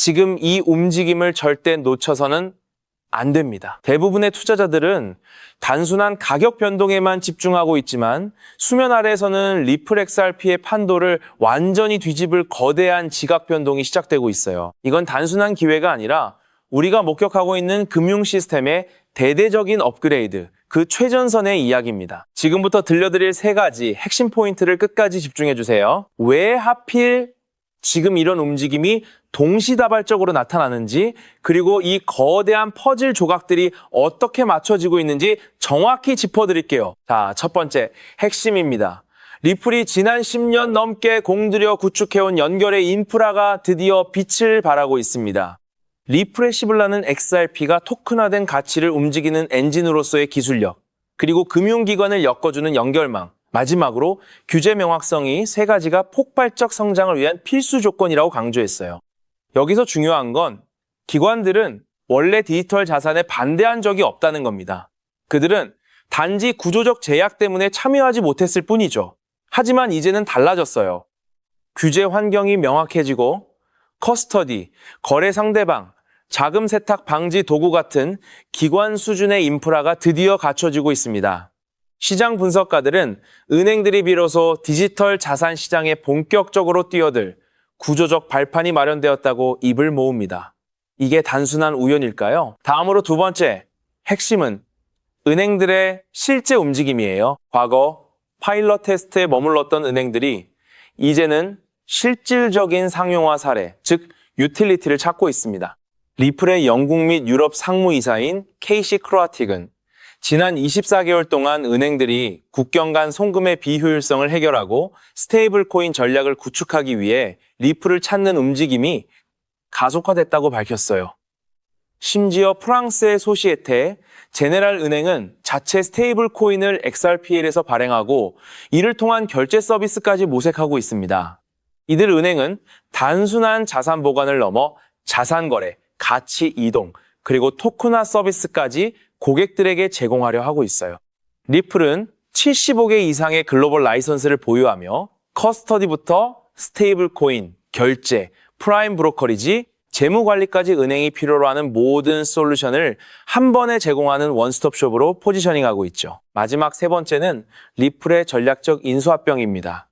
지금 이 움직임을 절대 놓쳐서는 안 됩니다. 대부분의 투자자들은 단순한 가격 변동에만 집중하고 있지만 수면 아래에서는 리플 XRP의 판도를 완전히 뒤집을 거대한 지각 변동이 시작되고 있어요. 이건 단순한 기회가 아니라 우리가 목격하고 있는 금융 시스템의 대대적인 업그레이드, 그 최전선의 이야기입니다. 지금부터 들려드릴 3가지 핵심 포인트를 끝까지 집중해 주세요. 왜 하필 지금 이런 움직임이 동시다발적으로 나타나는지, 그리고 이 거대한 퍼즐 조각들이 어떻게 맞춰지고 있는지 정확히 짚어드릴게요. 자, 첫 번째, 핵심입니다. 리플이 지난 10년 넘게 공들여 구축해온 연결의 인프라가 드디어 빛을 발하고 있습니다. 리프레시블라는 XRP가 토큰화된 가치를 움직이는 엔진으로서의 기술력, 그리고 금융기관을 엮어주는 연결망, 마지막으로 규제 명확성이 3가지가 폭발적 성장을 위한 필수 조건이라고 강조했어요. 여기서 중요한 건 기관들은 원래 디지털 자산에 반대한 적이 없다는 겁니다. 그들은 단지 구조적 제약 때문에 참여하지 못했을 뿐이죠. 하지만 이제는 달라졌어요. 규제 환경이 명확해지고 커스터디, 거래 상대방, 자금 세탁 방지 도구 같은 기관 수준의 인프라가 드디어 갖춰지고 있습니다. 시장 분석가들은 은행들이 비로소 디지털 자산 시장에 본격적으로 뛰어들 구조적 발판이 마련되었다고 입을 모읍니다. 이게 단순한 우연일까요? 다음으로 2번째, 핵심은 은행들의 실제 움직임이에요. 과거 파일럿 테스트에 머물렀던 은행들이 이제는 실질적인 상용화 사례, 즉 유틸리티를 찾고 있습니다. 리플의 영국 및 유럽 상무이사인 케이시 크로아틱은 지난 24개월 동안 은행들이 국경 간 송금의 비효율성을 해결하고 스테이블 코인 전략을 구축하기 위해 리플을 찾는 움직임이 가속화됐다고 밝혔어요. 심지어 프랑스의 소시에테, 제네랄 은행은 자체 스테이블 코인을 XRPL에서 발행하고 이를 통한 결제 서비스까지 모색하고 있습니다. 이들 은행은 단순한 자산 보관을 넘어 자산 거래, 가치 이동, 그리고 토큰화 서비스까지 고객들에게 제공하려 하고 있어요. 리플은 75개 이상의 글로벌 라이선스를 보유하며 커스터디부터 스테이블 코인, 결제, 프라임 브로커리지, 재무 관리까지 은행이 필요로 하는 모든 솔루션을 한 번에 제공하는 원스톱숍으로 포지셔닝하고 있죠. 마지막 3번째는 리플의 전략적 인수합병입니다.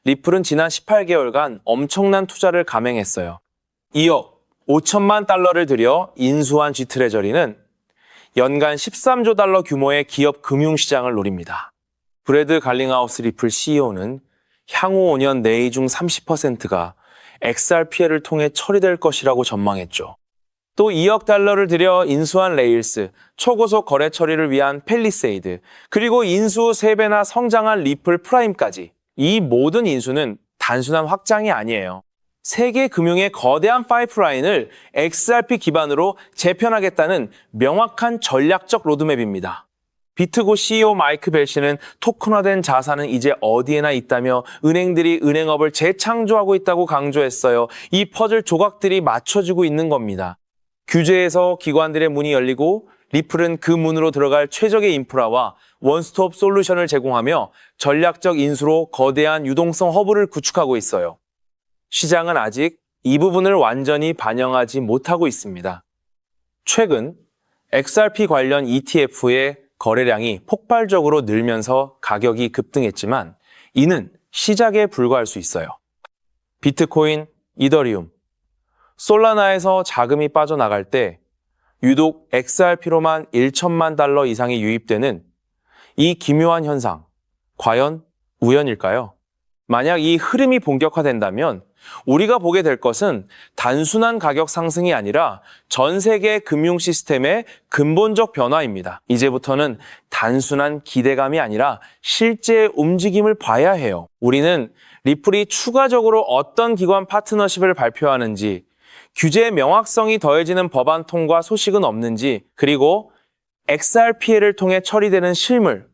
리플은 지난 18개월간 엄청난 투자를 감행했어요. 2억 5천만 달러를 들여 인수한 G트레저리는 연간 13조 달러 규모의 기업 금융시장을 노립니다. 브래드 갈링하우스 리플 CEO는 향후 5년 내의 중 30%가 XRPL을 통해 처리될 것이라고 전망했죠. 또 2억 달러를 들여 인수한 레일스, 초고속 거래 처리를 위한 펠리세이드, 그리고 인수 후 3배나 성장한 리플 프라임까지. 이 모든 인수는 단순한 확장이 아니에요. 세계 금융의 거대한 파이프라인을 XRP 기반으로 재편하겠다는 명확한 전략적 로드맵입니다. 비트고 CEO 마이크 벨시는 토큰화된 자산은 이제 어디에나 있다며 은행들이 은행업을 재창조하고 있다고 강조했어요. 이 퍼즐 조각들이 맞춰지고 있는 겁니다. 규제에서 기관들의 문이 열리고 리플은 그 문으로 들어갈 최적의 인프라와 원스톱 솔루션을 제공하며 전략적 인수로 거대한 유동성 허브를 구축하고 있어요. 시장은 아직 이 부분을 완전히 반영하지 못하고 있습니다. 최근 XRP 관련 ETF의 거래량이 폭발적으로 늘면서 가격이 급등했지만 이는 시작에 불과할 수 있어요. 비트코인, 이더리움, 솔라나에서 자금이 빠져나갈 때 유독 XRP로만 1천만 달러 이상이 유입되는 이 기묘한 현상, 과연 우연일까요? 만약 이 흐름이 본격화된다면 우리가 보게 될 것은 단순한 가격 상승이 아니라 전 세계 금융 시스템의 근본적 변화입니다. 이제부터는 단순한 기대감이 아니라 실제 움직임을 봐야 해요. 우리는 리플이 추가적으로 어떤 기관 파트너십을 발표하는지, 규제의 명확성이 더해지는 법안 통과 소식은 없는지, 그리고 XRPL을 통해 처리되는 실물,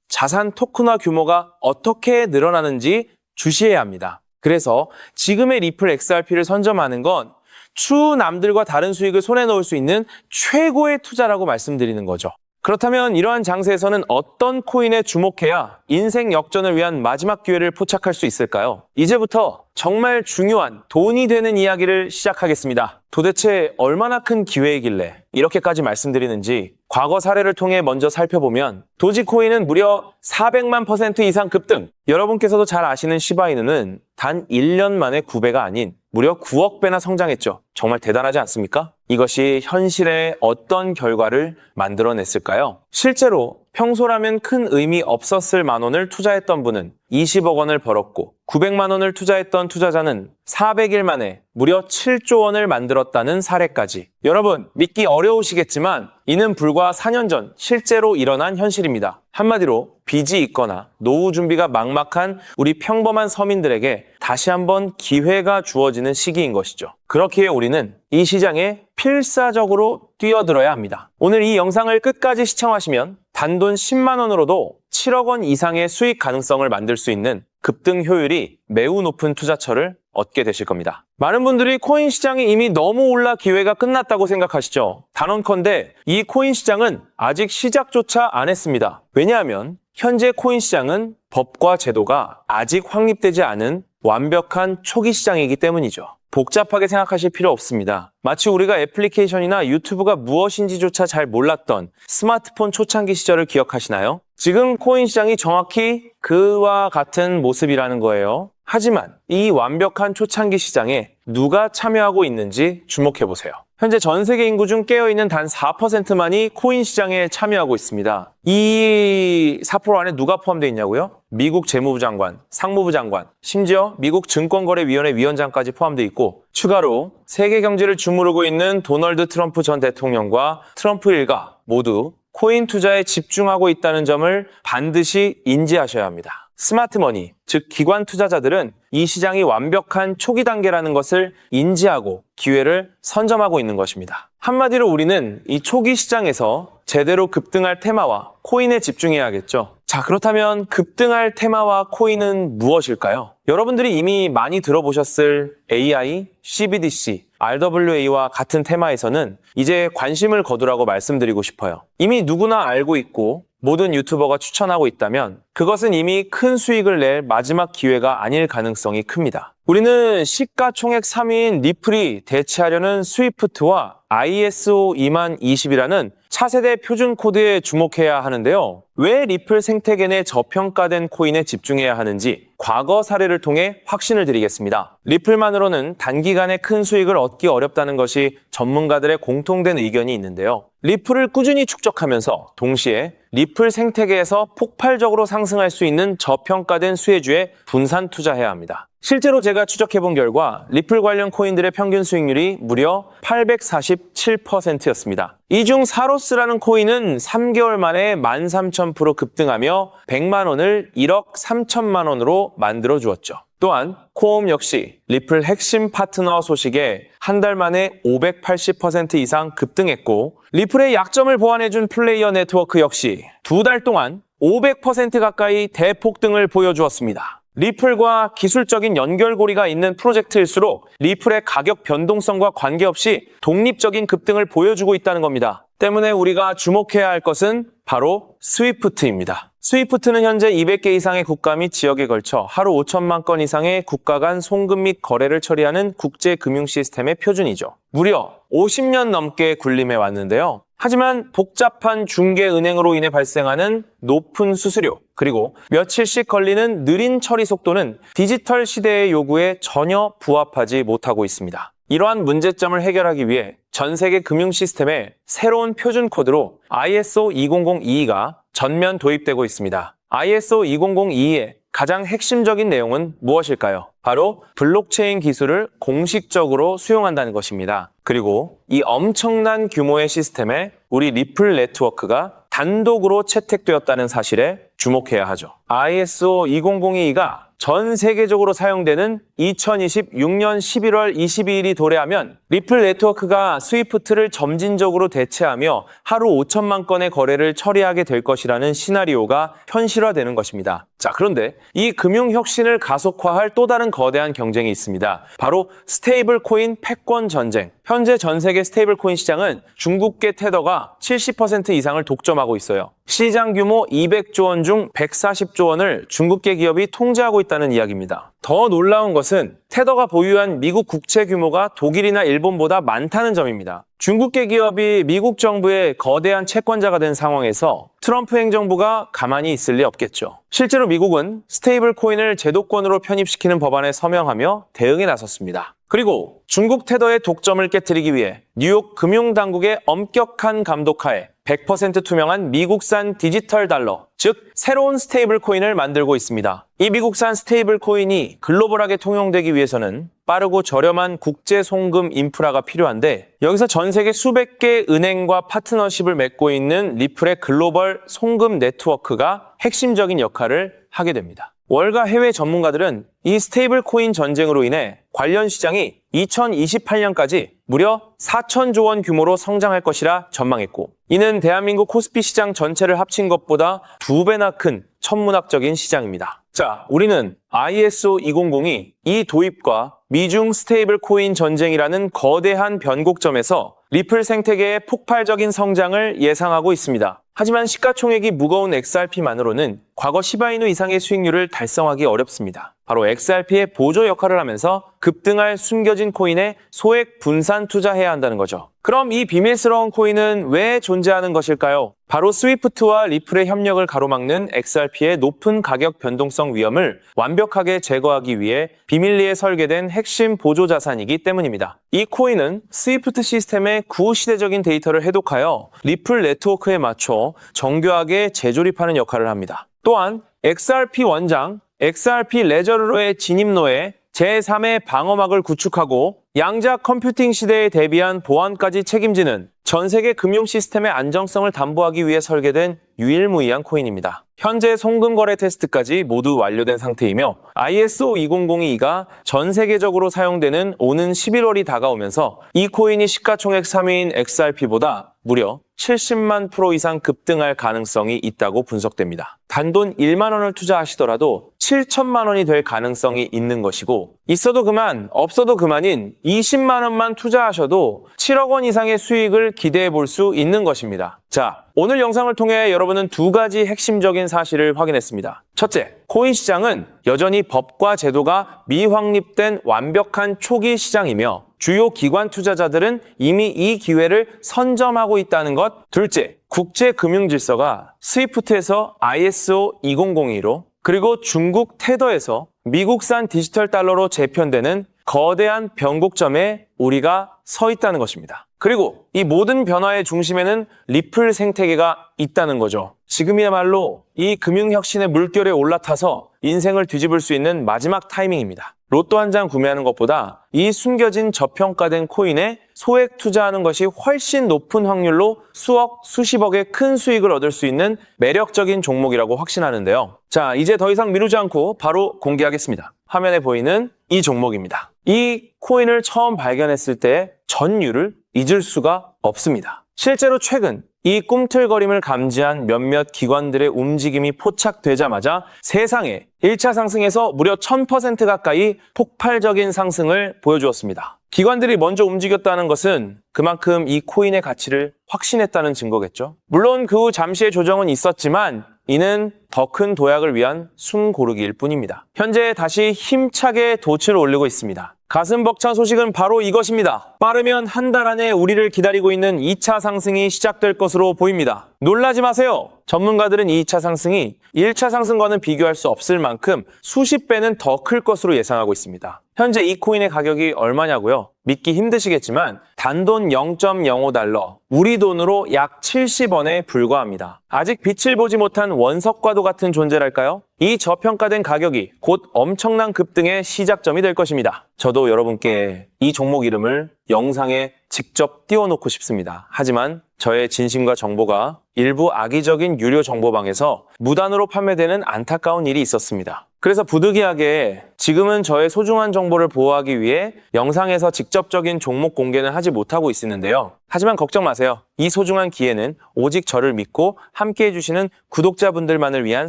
자산 토큰화 규모가 어떻게 늘어나는지 주시해야 합니다. 그래서 지금의 리플 XRP를 선점하는 건 추후 남들과 다른 수익을 손에 넣을 수 있는 최고의 투자라고 말씀드리는 거죠. 그렇다면 이러한 장세에서는 어떤 코인에 주목해야 인생 역전을 위한 마지막 기회를 포착할 수 있을까요? 이제부터 정말 중요한 돈이 되는 이야기를 시작하겠습니다. 도대체 얼마나 큰 기회이길래 이렇게까지 말씀드리는지 과거 사례를 통해 먼저 살펴보면 도지코인은 무려 400만 % 이상 급등! 여러분께서도 잘 아시는 시바이누는 단 1년 만에 9배가 아닌 무려 9억 배나 성장했죠. 정말 대단하지 않습니까? 이것이 현실에 어떤 결과를 만들어냈을까요? 실제로 평소라면 큰 의미 없었을 만 원을 투자했던 분은 20억 원을 벌었고 900만 원을 투자했던 투자자는 400일 만에 무려 7조 원을 만들었다는 사례까지. 여러분, 믿기 어려우시겠지만 이는 불과 4년 전 실제로 일어난 현실입니다. 한마디로 빚이 있거나 노후 준비가 막막한 우리 평범한 서민들에게 다시 한번 기회가 주어지는 시기인 것이죠. 그렇기에 우리는 이 시장에 필사적으로 뛰어들어야 합니다. 오늘 이 영상을 끝까지 시청하시면 단돈 10만 원으로도 7억 원 이상의 수익 가능성을 만들 수 있는 급등 효율이 매우 높은 투자처를 얻게 되실 겁니다. 많은 분들이 코인 시장이 이미 너무 올라 기회가 끝났다고 생각하시죠? 단언컨대 이 코인 시장은 아직 시작조차 안 했습니다. 왜냐하면 현재 코인 시장은 법과 제도가 아직 확립되지 않은 완벽한 초기 시장이기 때문이죠. 복잡하게 생각하실 필요 없습니다. 마치 우리가 애플리케이션이나 유튜브가 무엇인지조차 잘 몰랐던 스마트폰 초창기 시절을 기억하시나요? 지금 코인 시장이 정확히 그와 같은 모습이라는 거예요. 하지만 이 완벽한 초창기 시장에 누가 참여하고 있는지 주목해보세요. 현재 전 세계 인구 중 깨어있는 단 4%만이 코인 시장에 참여하고 있습니다. 이 4% 안에 누가 포함되어 있냐고요? 미국 재무부 장관, 상무부 장관, 심지어 미국 증권거래위원회 위원장까지 포함되어 있고 추가로 세계 경제를 주무르고 있는 도널드 트럼프 전 대통령과 트럼프 일가 모두 코인 투자에 집중하고 있다는 점을 반드시 인지하셔야 합니다. 스마트머니, 즉 기관 투자자들은 이 시장이 완벽한 초기 단계라는 것을 인지하고 기회를 선점하고 있는 것입니다. 한마디로 우리는 이 초기 시장에서 제대로 급등할 테마와 코인에 집중해야겠죠. 자, 그렇다면 급등할 테마와 코인은 무엇일까요? 여러분들이 이미 많이 들어보셨을 AI, CBDC, RWA와 같은 테마에서는 이제 관심을 거두라고 말씀드리고 싶어요. 이미 누구나 알고 있고 모든 유튜버가 추천하고 있다면 그것은 이미 큰 수익을 낼 마지막 기회가 아닐 가능성이 큽니다. 우리는 시가총액 3위인 리플이 대체하려는 스위프트와 ISO 20020이라는 차세대 표준 코드에 주목해야 하는데요. 왜 리플 생태계 내 저평가된 코인에 집중해야 하는지 과거 사례를 통해 확신을 드리겠습니다. 리플만으로는 단기간에 큰 수익을 얻기 어렵다는 것이 전문가들의 공통된 의견이 있는데요. 리플을 꾸준히 축적하면서 동시에 리플 생태계에서 폭발적으로 상승할 수 있는 저평가된 수혜주에 분산 투자해야 합니다. 실제로 제가 추적해본 결과 리플 관련 코인들의 평균 수익률이 무려 847%였습니다. 이 중 사로스라는 코인은 3개월 만에 13,000% 급등하며 100만 원을 1억 3천만 원으로 만들어 주었죠. 또한 코옴 역시 리플 핵심 파트너 소식에 한 달 만에 580% 이상 급등했고 리플의 약점을 보완해준 플레이어 네트워크 역시 2달 동안 500% 가까이 대폭등을 보여주었습니다. 리플과 기술적인 연결고리가 있는 프로젝트일수록 리플의 가격 변동성과 관계없이 독립적인 급등을 보여주고 있다는 겁니다. 때문에 우리가 주목해야 할 것은 바로 스위프트입니다. 스위프트는 현재 200개 이상의 국가 및 지역에 걸쳐 하루 5천만 건 이상의 국가 간 송금 및 거래를 처리하는 국제 금융 시스템의 표준이죠. 무려 50년 넘게 군림해 왔는데요. 하지만 복잡한 중개은행으로 인해 발생하는 높은 수수료, 그리고 며칠씩 걸리는 느린 처리 속도는 디지털 시대의 요구에 전혀 부합하지 못하고 있습니다. 이러한 문제점을 해결하기 위해 전 세계 금융 시스템에 새로운 표준 코드로 ISO 20022가 전면 도입되고 있습니다. ISO 20022의 가장 핵심적인 내용은 무엇일까요? 바로 블록체인 기술을 공식적으로 수용한다는 것입니다. 그리고 이 엄청난 규모의 시스템에 우리 리플 네트워크가 단독으로 채택되었다는 사실에 주목해야 하죠. ISO 20022가 전 세계적으로 사용되는 2026년 11월 22일이 도래하면 리플 네트워크가 스위프트를 점진적으로 대체하며 하루 5천만 건의 거래를 처리하게 될 것이라는 시나리오가 현실화되는 것입니다. 자, 그런데 이 금융혁신을 가속화할 또 다른 거대한 경쟁이 있습니다. 바로 스테이블 코인 패권 전쟁. 현재 전 세계 스테이블 코인 시장은 중국계 테더가 70% 이상을 독점하고 있어요. 시장 규모 200조 원 중 140조 원을 중국계 기업이 통제하고 있다는 이야기입니다. 더 놀라운 것은 테더가 보유한 미국 국채 규모가 독일이나 일본보다 많다는 점입니다. 중국계 기업이 미국 정부의 거대한 채권자가 된 상황에서 트럼프 행정부가 가만히 있을 리 없겠죠. 실제로 미국은 스테이블 코인을 제도권으로 편입시키는 법안에 서명하며 대응에 나섰습니다. 그리고 중국 테더의 독점을 깨뜨리기 위해 뉴욕 금융당국의 엄격한 감독하에 100% 투명한 미국산 디지털 달러, 즉 새로운 스테이블 코인을 만들고 있습니다. 이 미국산 스테이블 코인이 글로벌하게 통용되기 위해서는 빠르고 저렴한 국제 송금 인프라가 필요한데, 여기서 전 세계 수백 개 은행과 파트너십을 맺고 있는 리플의 글로벌 송금 네트워크가 핵심적인 역할을 하게 됩니다. 월가 해외 전문가들은 이 스테이블 코인 전쟁으로 인해 관련 시장이 2028년까지 무려 4천조 원 규모로 성장할 것이라 전망했고, 이는 대한민국 코스피 시장 전체를 합친 것보다 2배나 큰 천문학적인 시장입니다. 자, 우리는 ISO 200이 이 도입과 미중 스테이블 코인 전쟁이라는 거대한 변곡점에서 리플 생태계의 폭발적인 성장을 예상하고 있습니다. 하지만 시가총액이 무거운 XRP만으로는 과거 시바이누 이상의 수익률을 달성하기 어렵습니다. 바로 XRP의 보조 역할을 하면서 급등할 숨겨진 코인에 소액 분산 투자해야 한다는 거죠. 그럼 이 비밀스러운 코인은 왜 존재하는 것일까요? 바로 스위프트와 리플의 협력을 가로막는 XRP의 높은 가격 변동성 위험을 완벽하게 제거하기 위해 비밀리에 설계된 핵심 보조 자산이기 때문입니다. 이 코인은 스위프트 시스템의 구시대적인 데이터를 해독하여 리플 네트워크에 맞춰 정교하게 재조립하는 역할을 합니다. 또한 XRP 원장, XRP 레저러의 진입로에 제3의 방어막을 구축하고 양자 컴퓨팅 시대에 대비한 보안까지 책임지는 전 세계 금융 시스템의 안정성을 담보하기 위해 설계된 유일무이한 코인입니다. 현재 송금 거래 테스트까지 모두 완료된 상태이며 ISO 20022가 전 세계적으로 사용되는 오는 11월이 다가오면서 이 코인이 시가총액 3위인 XRP보다 무려 70만 프로 이상 급등할 가능성이 있다고 분석됩니다. 단돈 1만 원을 투자하시더라도 7천만 원이 될 가능성이 있는 것이고, 있어도 그만, 없어도 그만인 20만 원만 투자하셔도 7억 원 이상의 수익을 기대해 볼 수 있는 것입니다. 자, 오늘 영상을 통해 여러분은 두 가지 핵심적인 사실을 확인했습니다. 첫째, 코인 시장은 여전히 법과 제도가 미확립된 완벽한 초기 시장이며 주요 기관 투자자들은 이미 이 기회를 선점하고 있다는 것. 둘째, 국제 금융 질서가 스위프트에서 ISO 2002로 그리고 중국 테더에서 미국산 디지털 달러로 재편되는 거대한 변곡점에 우리가 서 있다는 것입니다. 그리고 이 모든 변화의 중심에는 리플 생태계가 있다는 거죠. 지금이야말로 이 금융혁신의 물결에 올라타서 인생을 뒤집을 수 있는 마지막 타이밍입니다. 로또 한 장 구매하는 것보다 이 숨겨진 저평가된 코인에 소액 투자하는 것이 훨씬 높은 확률로 수억, 수십억의 큰 수익을 얻을 수 있는 매력적인 종목이라고 확신하는데요. 자, 이제 더 이상 미루지 않고 바로 공개하겠습니다. 화면에 보이는 이 종목입니다. 이 코인을 처음 발견했을 때 전율을 잊을 수가 없습니다. 실제로 최근 이 꿈틀거림을 감지한 몇몇 기관들의 움직임이 포착되자마자 세상에 1차 상승에서 무려 1000% 가까이 폭발적인 상승을 보여주었습니다. 기관들이 먼저 움직였다는 것은 그만큼 이 코인의 가치를 확신했다는 증거겠죠. 물론 그 후 잠시의 조정은 있었지만 이는 더 큰 도약을 위한 숨고르기일 뿐입니다. 현재 다시 힘차게 돛을 올리고 있습니다. 가슴 벅찬 소식은 바로 이것입니다. 빠르면 한 달 안에 우리를 기다리고 있는 2차 상승이 시작될 것으로 보입니다. 놀라지 마세요. 전문가들은 2차 상승이 1차 상승과는 비교할 수 없을 만큼 수십 배는 더 클 것으로 예상하고 있습니다. 현재 이 코인의 가격이 얼마냐고요? 믿기 힘드시겠지만 단돈 0.05달러, 우리 돈으로 약 70원에 불과합니다. 아직 빛을 보지 못한 원석과도 같은 존재랄까요? 이 저평가된 가격이 곧 엄청난 급등의 시작점이 될 것입니다. 저도 여러분께 이 종목 이름을 영상에 직접 띄워놓고 싶습니다. 하지만 저의 진심과 정보가 일부 악의적인 유료 정보방에서 무단으로 판매되는 안타까운 일이 있었습니다. 그래서 부득이하게 지금은 저의 소중한 정보를 보호하기 위해 영상에서 직접적인 종목 공개는 하지 못하고 있었는데요. 하지만 걱정 마세요. 이 소중한 기회는 오직 저를 믿고 함께 해주시는 구독자분들만을 위한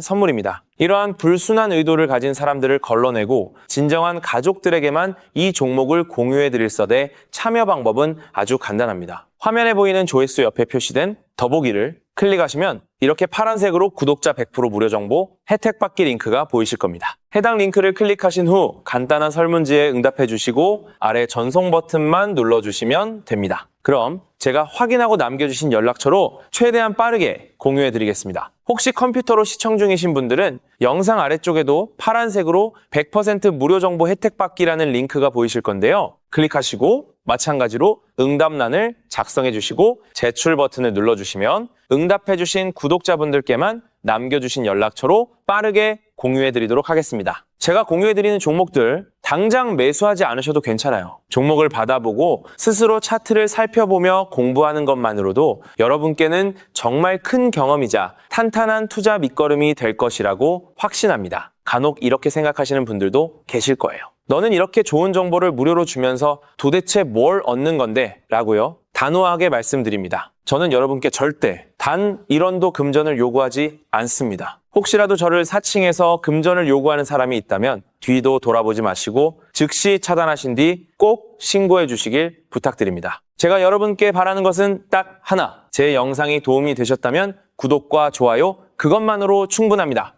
선물입니다. 이러한 불순한 의도를 가진 사람들을 걸러내고 진정한 가족들에게만 이 종목을 공유해드릴 서대 참여 방법은 아주 간단합니다. 화면에 보이는 조회수 옆에 표시된 더보기를 클릭하시면 이렇게 파란색으로 구독자 100% 무료 정보 혜택 받기 링크가 보이실 겁니다. 해당 링크를 클릭하신 후 간단한 설문지에 응답해 주시고 아래 전송 버튼만 눌러주시면 됩니다. 그럼 제가 확인하고 남겨주신 연락처로 최대한 빠르게 공유해 드리겠습니다. 혹시 컴퓨터로 시청 중이신 분들은 영상 아래쪽에도 파란색으로 100% 무료 정보 혜택 받기라는 링크가 보이실 건데요. 클릭하시고 마찬가지로 응답란을 작성해 주시고 제출 버튼을 눌러주시면 응답해 주신 구독자분들께만 남겨주신 연락처로 빠르게 공유해 드리도록 하겠습니다. 제가 공유해 드리는 종목들 당장 매수하지 않으셔도 괜찮아요. 종목을 받아보고 스스로 차트를 살펴보며 공부하는 것만으로도 여러분께는 정말 큰 경험이자 탄탄한 투자 밑거름이 될 것이라고 확신합니다. 간혹 이렇게 생각하시는 분들도 계실 거예요. 너는 이렇게 좋은 정보를 무료로 주면서 도대체 뭘 얻는 건데? 라고요. 단호하게 말씀드립니다. 저는 여러분께 절대 단 1원도 금전을 요구하지 않습니다. 혹시라도 저를 사칭해서 금전을 요구하는 사람이 있다면 뒤도 돌아보지 마시고 즉시 차단하신 뒤 꼭 신고해 주시길 부탁드립니다. 제가 여러분께 바라는 것은 딱 하나. 제 영상이 도움이 되셨다면 구독과 좋아요 그것만으로 충분합니다.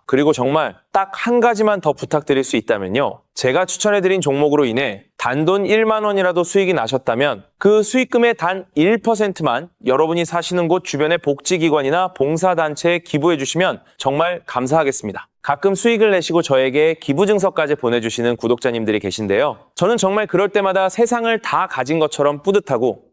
그리고 정말 딱 한 가지만 더 부탁드릴 수 있다면요. 제가 추천해드린 종목으로 인해 단돈 1만 원이라도 수익이 나셨다면 그 수익금의 단 1%만 여러분이 사시는 곳 주변의 복지기관이나 봉사단체에 기부해 주시면 정말 감사하겠습니다. 가끔 수익을 내시고 저에게 기부증서까지 보내주시는 구독자님들이 계신데요. 저는 정말 그럴 때마다 세상을 다 가진 것처럼 뿌듯하고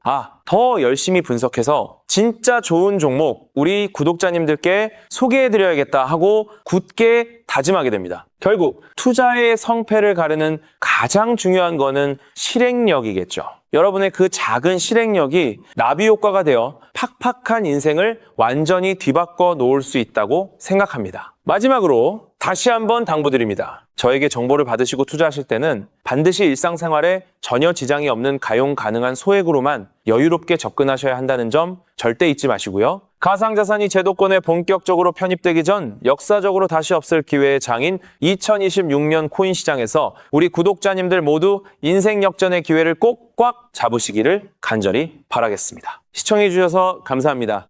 더 열심히 분석해서 진짜 좋은 종목 우리 구독자님들께 소개해드려야겠다 하고 굳게 다짐하게 됩니다. 결국 투자의 성패를 가르는 가장 중요한 거는 실행력이겠죠. 여러분의 그 작은 실행력이 나비 효과가 되어 팍팍한 인생을 완전히 뒤바꿔 놓을 수 있다고 생각합니다. 마지막으로 다시 한번 당부드립니다. 저에게 정보를 받으시고 투자하실 때는 반드시 일상생활에 전혀 지장이 없는 가용 가능한 소액으로만 여유롭게 접근하셔야 한다는 점 절대 잊지 마시고요. 가상자산이 제도권에 본격적으로 편입되기 전 역사적으로 다시 없을 기회의 장인 2026년 코인 시장에서 우리 구독자님들 모두 인생 역전의 기회를 꼭 꽉 잡으시기를 간절히 바라겠습니다. 시청해주셔서 감사합니다.